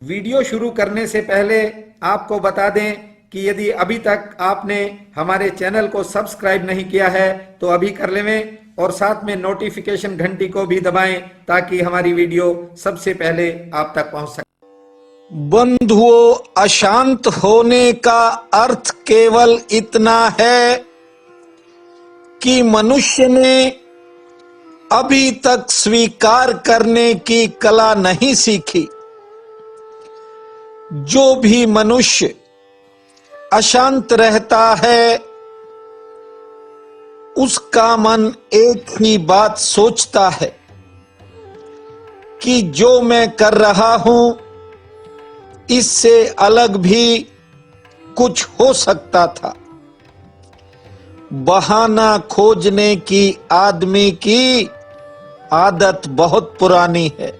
Video शुरू करने से पहले आपको बता दें कि यदि अभी तक आपने हमारे चैनल को सब्सक्राइब नहीं किया है तो अभी कर लें और साथ में नोटिफिकेशन घंटी को भी दबाएं ताकि हमारी वीडियो सबसे पहले आप तक पहुंच सके। बंधुओं, अशांत होने का अर्थ केवल इतना है कि मनुष्य ने अभी तक स्वीकार करने की कला नहीं सीखी। जो भी मनुष्य अशांत रहता है उसका मन एक ही बात सोचता है कि जो मैं कर रहा हूं इससे अलग भी कुछ हो सकता था। बहाना खोजने की आदमी की आदत बहुत पुरानी है।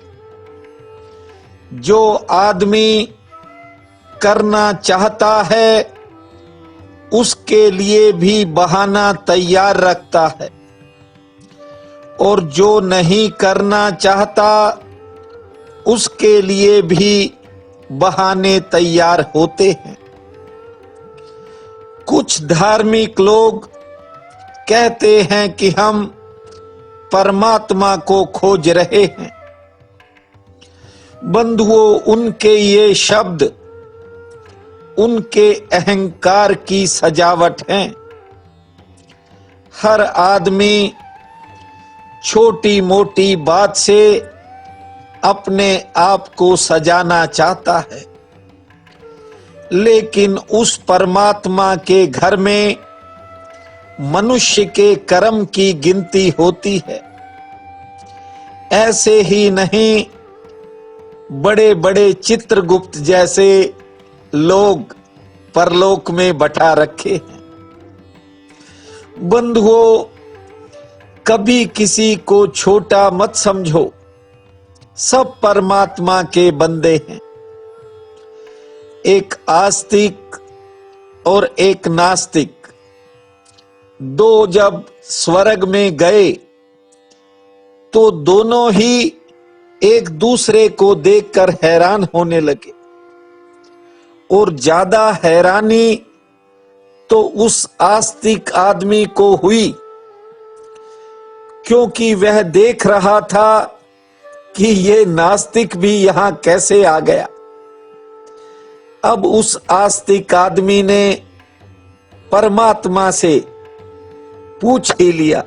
जो आदमी करना चाहता है उसके लिए भी बहाना तैयार रखता है और जो नहीं करना चाहता उसके लिए भी बहाने तैयार होते हैं। कुछ धार्मिक लोग कहते हैं कि हम परमात्मा को खोज रहे हैं। बंधुओं, उनके ये शब्द उनके अहंकार की सजावट है। हर आदमी छोटी मोटी बात से अपने आप को सजाना चाहता है, लेकिन उस परमात्मा के घर में मनुष्य के कर्म की गिनती होती है। ऐसे ही नहीं, बड़े बड़े चित्रगुप्त जैसे लोग परलोक में बैठा रखे हैं। बंधुओं, कभी किसी को छोटा मत समझो। सब परमात्मा के बंदे हैं। एक आस्तिक और एक नास्तिक दो जब स्वर्ग में गए तो दोनों ही एक दूसरे को देखकर हैरान होने लगे और ज्यादा हैरानी तो उस आस्तिक आदमी को हुई, क्योंकि वह देख रहा था कि ये नास्तिक भी यहां कैसे आ गया। अब उस आस्तिक आदमी ने परमात्मा से पूछ ही लिया,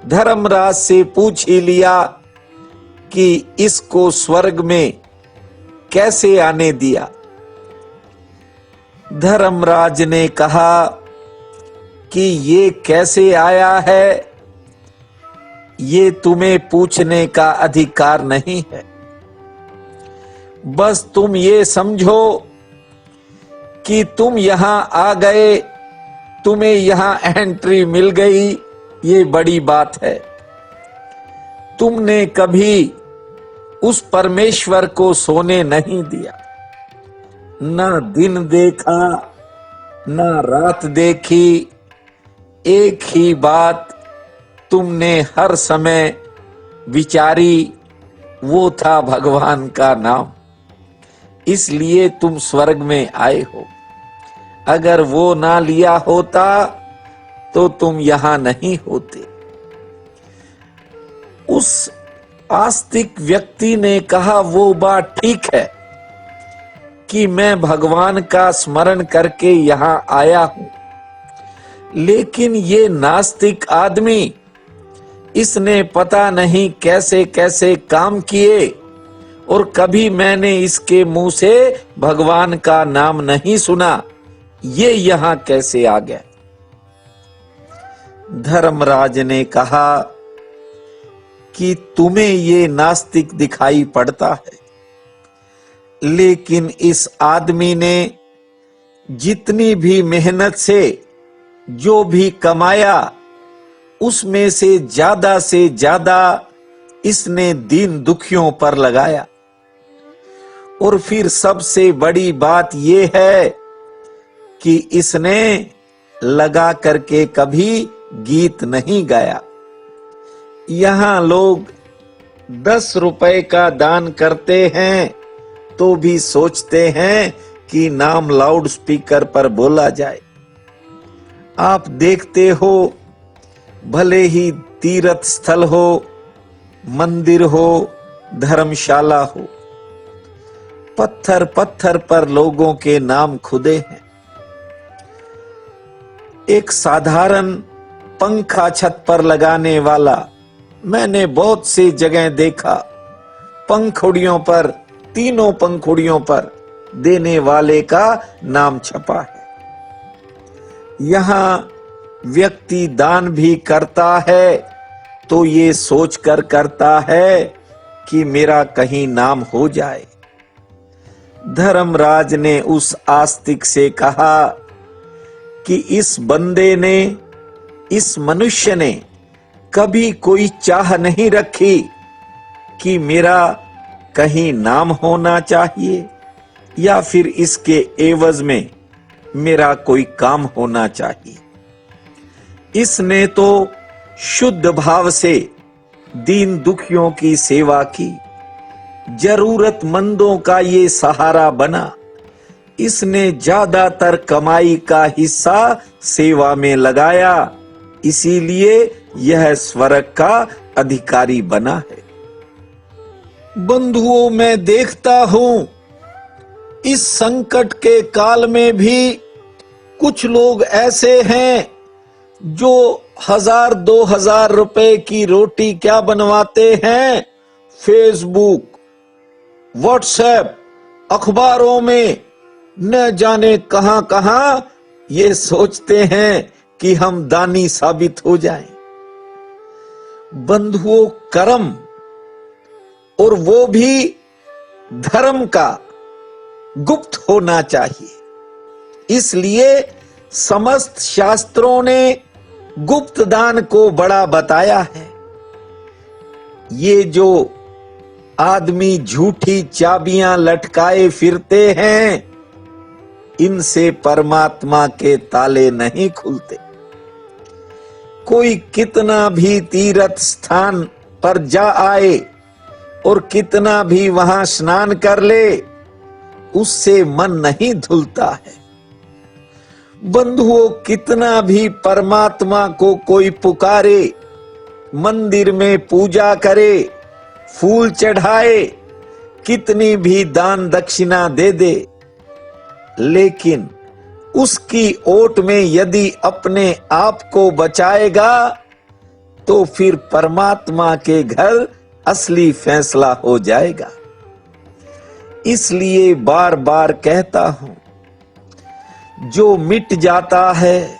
धर्मराज से पूछ ही लिया कि इसको स्वर्ग में कैसे आने दिया। धर्मराज ने कहा कि ये कैसे आया है ये तुम्हें पूछने का अधिकार नहीं है। बस तुम ये समझो कि तुम यहां आ गए, तुम्हें यहां एंट्री मिल गई, ये बड़ी बात है। तुमने कभी उस परमेश्वर को सोने नहीं दिया, ना दिन देखा ना रात देखी। एक ही बात तुमने हर समय विचारी, वो था भगवान का नाम। इसलिए तुम स्वर्ग में आए हो। अगर वो ना लिया होता तो तुम यहां नहीं होते। उस आस्तिक व्यक्ति ने कहा, वो बात ठीक है कि मैं भगवान का स्मरण करके यहां आया हूं, लेकिन ये नास्तिक आदमी, इसने पता नहीं कैसे कैसे काम किए और कभी मैंने इसके मुंह से भगवान का नाम नहीं सुना, ये यहां कैसे आ गया। धर्मराज ने कहा कि तुम्हें ये नास्तिक दिखाई पड़ता है, लेकिन इस आदमी ने जितनी भी मेहनत से जो भी कमाया उसमें से ज्यादा इसने दीन दुखियों पर लगाया। और फिर सबसे बड़ी बात यह है कि इसने लगा करके कभी गीत नहीं गाया। यहां लोग 10 रुपए का दान करते हैं तो भी सोचते हैं कि नाम लाउड स्पीकर पर बोला जाए। आप देखते हो, भले ही तीर्थ स्थल हो, मंदिर हो, धर्मशाला हो, पत्थर पत्थर पर लोगों के नाम खुदे हैं। एक साधारण पंखा छत पर लगाने वाला मैंने बहुत सी जगह देखा, पंखुड़ियों पर, तीनों पंखुड़ियों पर देने वाले का नाम छपा है। यहां व्यक्ति दान भी करता है तो ये सोचकर करता है कि मेरा कहीं नाम हो जाए। धर्मराज ने उस आस्तिक से कहा कि इस बंदे ने, इस मनुष्य ने कभी कोई चाह नहीं रखी कि मेरा कहीं नाम होना चाहिए या फिर इसके एवज में मेरा कोई काम होना चाहिए। इसने तो शुद्ध भाव से दीन दुखियों की सेवा की, जरूरतमंदों का ये सहारा बना। इसने ज्यादातर कमाई का हिस्सा सेवा में लगाया, इसीलिए यह स्वर्ग का अधिकारी बना है। बंधुओं, मैं देखता हूं इस संकट के काल में भी कुछ लोग ऐसे हैं जो 1000-2000 रुपए की रोटी क्या बनवाते हैं, फेसबुक, व्हाट्सएप, अखबारों में, न जाने कहां कहां, ये सोचते हैं कि हम दानी साबित हो जाएं। बंधुओं, कर्म, और वो भी धर्म का, गुप्त होना चाहिए। इसलिए समस्त शास्त्रों ने गुप्त दान को बड़ा बताया है। ये जो आदमी झूठी चाबियां लटकाए फिरते हैं, इनसे परमात्मा के ताले नहीं खुलते। कोई कितना भी तीर्थ स्थान पर जा आए और कितना भी वहां स्नान कर ले, उससे मन नहीं धुलता है। बंधुओं, कितना भी परमात्मा को कोई पुकारे, मंदिर में पूजा करे, फूल चढ़ाए, कितनी भी दान दक्षिणा दे दे, लेकिन उसकी ओट में यदि अपने आप को बचाएगा तो फिर परमात्मा के घर असली फैसला हो जाएगा। इसलिए बार बार कहता हूं, जो मिट जाता है,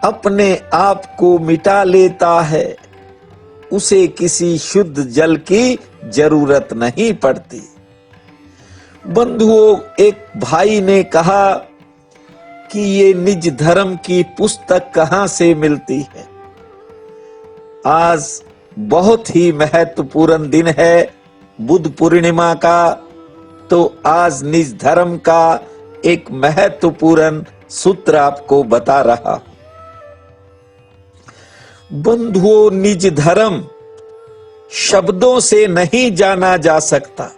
अपने आप को मिटा लेता है, उसे किसी शुद्ध जल की जरूरत नहीं पड़ती। बंधुओं, एक भाई ने कहा कि ये निज धर्म की पुस्तक कहां से मिलती है। आज बहुत ही महत्वपूर्ण दिन है, बुद्ध पूर्णिमा का, तो आज निज धर्म का एक महत्वपूर्ण सूत्र आपको बता रहा हूं। बंधुओं, निज धर्म शब्दों से नहीं जाना जा सकता।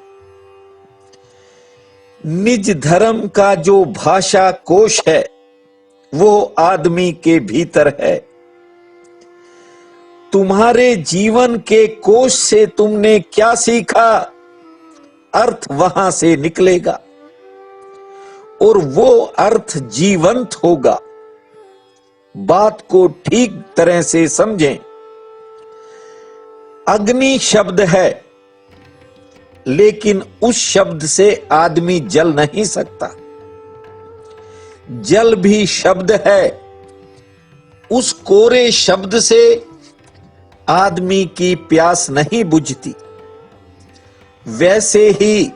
निज धर्म का जो भाषा कोश है, वो आदमी के भीतर है। तुम्हारे जीवन के कोश से तुमने क्या सीखा, अर्थ वहां से निकलेगा और वो अर्थ जीवंत होगा। बात को ठीक तरह से समझें। अग्नि शब्द है, लेकिन उस शब्द से आदमी जल नहीं सकता। जल भी शब्द है, उस कोरे शब्द से आदमी की प्यास नहीं बुझती। वैसे ही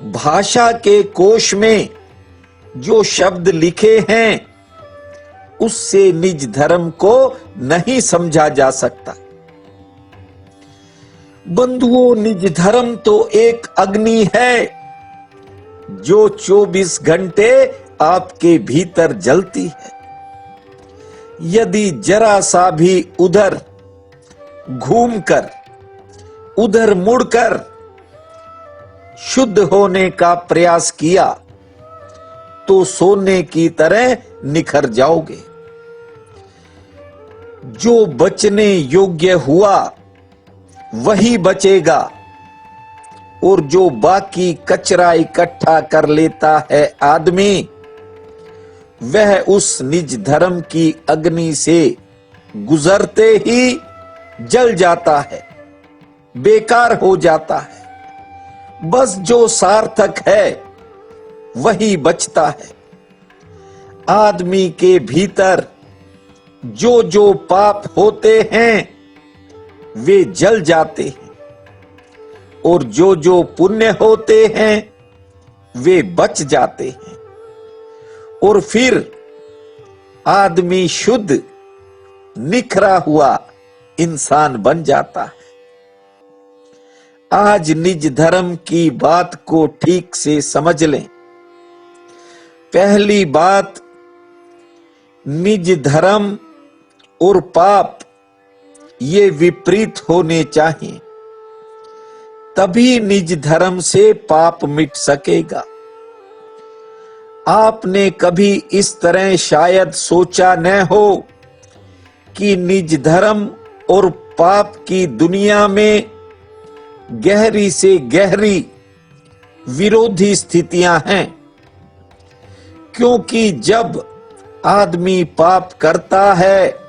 भाषा के कोश में जो शब्द लिखे हैं, उससे निज धर्म को नहीं समझा जा सकता। बंधुओं, निज धर्म तो एक अग्नि है जो 24 घंटे आपके भीतर जलती है। यदि जरा सा भी उधर घूमकर, उधर मुड़कर शुद्ध होने का प्रयास किया तो सोने की तरह निखर जाओगे। जो बचने योग्य हुआ वही बचेगा, और जो बाकी कचरा इकट्ठा कर लेता है आदमी, वह उस निज धर्म की अग्नि से गुजरते ही जल जाता है, बेकार हो जाता है। बस जो सार्थक है वही बचता है। आदमी के भीतर जो जो पाप होते हैं वे जल जाते हैं, और जो जो पुण्य होते हैं वे बच जाते हैं, और फिर आदमी शुद्ध निखरा हुआ इंसान बन जाता है। आज निज धर्म की बात को ठीक से समझ लें। पहली बात, निज धर्म और पाप ये विपरीत होने चाहिए, तभी निज धर्म से पाप मिट सकेगा। आपने कभी इस तरह शायद सोचा न हो कि निज धर्म और पाप की दुनिया में गहरी से गहरी विरोधी स्थितियां हैं, क्योंकि जब आदमी पाप करता है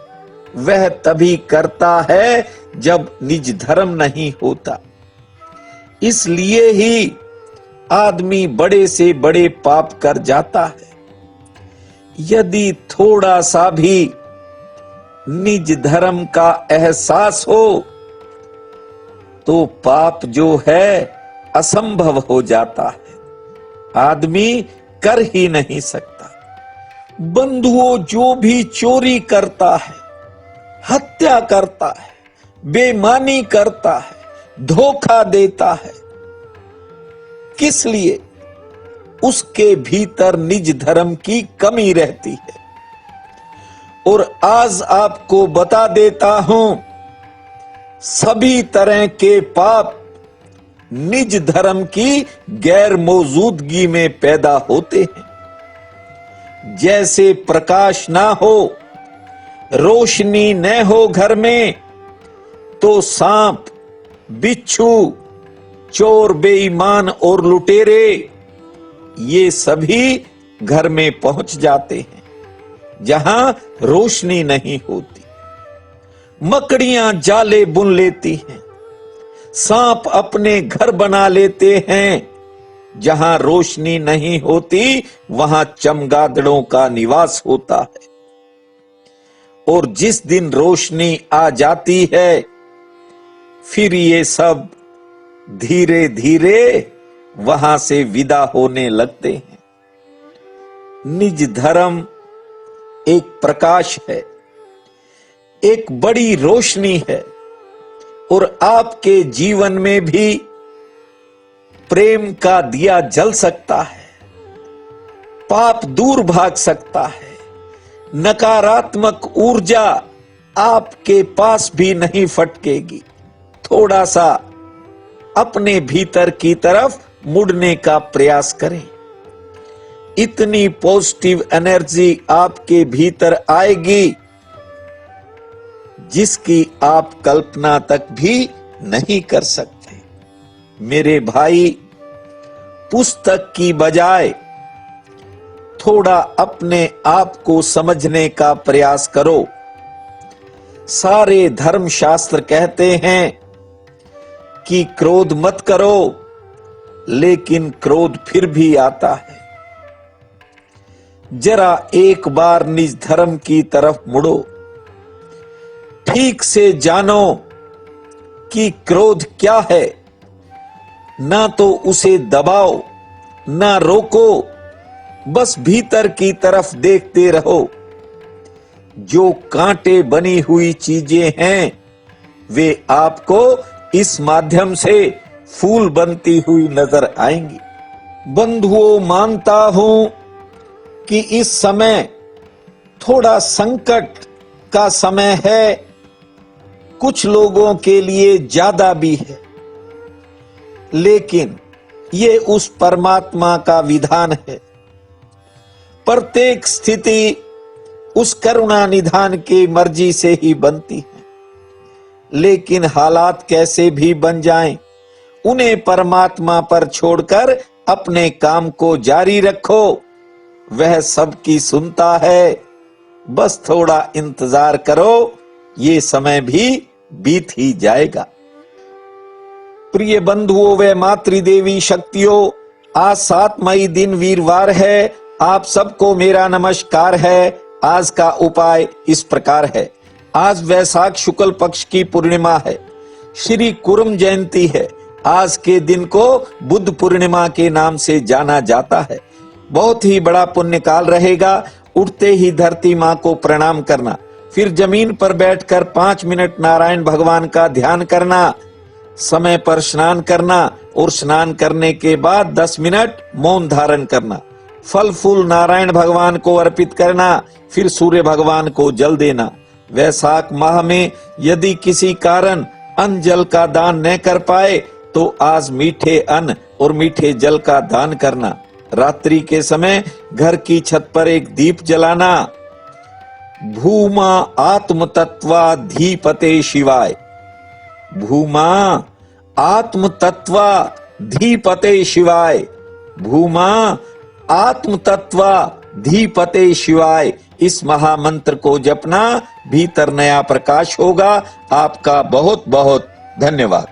वह तभी करता है जब निज धर्म नहीं होता। इसलिए ही आदमी बड़े से बड़े पाप कर जाता है। यदि थोड़ा सा भी निज धर्म का एहसास हो तो पाप जो है असंभव हो जाता है, आदमी कर ही नहीं सकता। बंधुओं, जो भी चोरी करता है, हत्या करता है, बेईमानी करता है, धोखा देता है, किस लिए? उसके भीतर निज धर्म की कमी रहती है। और आज आपको बता देता हूं, सभी तरह के पाप निज धर्म की गैर मौजूदगी में पैदा होते हैं। जैसे प्रकाश ना हो, रोशनी न हो घर में, तो सांप, बिच्छू, चोर, बेईमान और लुटेरे ये सभी घर में पहुंच जाते हैं जहां रोशनी नहीं होती। मकड़ियां जाले बुन लेती हैं, सांप अपने घर बना लेते हैं, जहां रोशनी नहीं होती वहां चमगादड़ों का निवास होता है। और जिस दिन रोशनी आ जाती है फिर ये सब धीरे धीरे वहां से विदा होने लगते हैं। निज धर्म एक प्रकाश है, एक बड़ी रोशनी है, और आपके जीवन में भी प्रेम का दिया जल सकता है, पाप दूर भाग सकता है, नकारात्मक ऊर्जा आपके पास भी नहीं फटकेगी। थोड़ा सा अपने भीतर की तरफ मुड़ने का प्रयास करें। इतनी पॉजिटिव एनर्जी आपके भीतर आएगी जिसकी आप कल्पना तक भी नहीं कर सकते। मेरे भाई, पुस्तक की बजाय थोड़ा अपने आप को समझने का प्रयास करो। सारे धर्मशास्त्र कहते हैं कि क्रोध मत करो, लेकिन क्रोध फिर भी आता है। जरा एक बार निज धर्म की तरफ मुड़ो, ठीक से जानो कि क्रोध क्या है। ना तो उसे दबाओ, ना रोको, बस भीतर की तरफ देखते रहो। जो कांटे बनी हुई चीजें हैं वे आपको इस माध्यम से फूल बनती हुई नजर आएंगी। बंधुओं, मानता हूं कि इस समय थोड़ा संकट का समय है, कुछ लोगों के लिए ज्यादा भी है, लेकिन ये उस परमात्मा का विधान है। प्रत्येक स्थिति उस करुणा निधान की मर्जी से ही बनती है। लेकिन हालात कैसे भी बन जाएं, उन्हें परमात्मा पर छोड़कर अपने काम को जारी रखो। वह सबकी सुनता है, बस थोड़ा इंतजार करो, ये समय भी बीत ही जाएगा। प्रिय बंधुओं व मातृदेवी शक्तियों, आज 7 मई दिन वीरवार है। आप सबको मेरा नमस्कार है। आज का उपाय इस प्रकार है। आज वैशाख शुक्ल पक्ष की पूर्णिमा है, श्री कुर्म जयंती है। आज के दिन को बुद्ध पूर्णिमा के नाम से जाना जाता है। बहुत ही बड़ा पुण्य काल रहेगा। उठते ही धरती माँ को प्रणाम करना, फिर जमीन पर बैठकर 5 मिनट नारायण भगवान का ध्यान करना, समय पर स्नान करना और स्नान करने के बाद 10 मिनट मौन धारण करना, फल फूल नारायण भगवान को अर्पित करना, फिर सूर्य भगवान को जल देना। वैशाख माह में यदि किसी कारण अन्न जल का दान न कर पाए तो आज मीठे अन्न और मीठे जल का दान करना। रात्रि के समय घर की छत पर एक दीप जलाना। भूमा आत्म तत्वा धीपते शिवाय, भूमा आत्म तत्वा धीपते शिवाय, भूमा आत्म तत्वा धीपते शिवाय। इस महामंत्र को जपना, भीतर नया प्रकाश होगा। आपका बहुत बहुत धन्यवाद।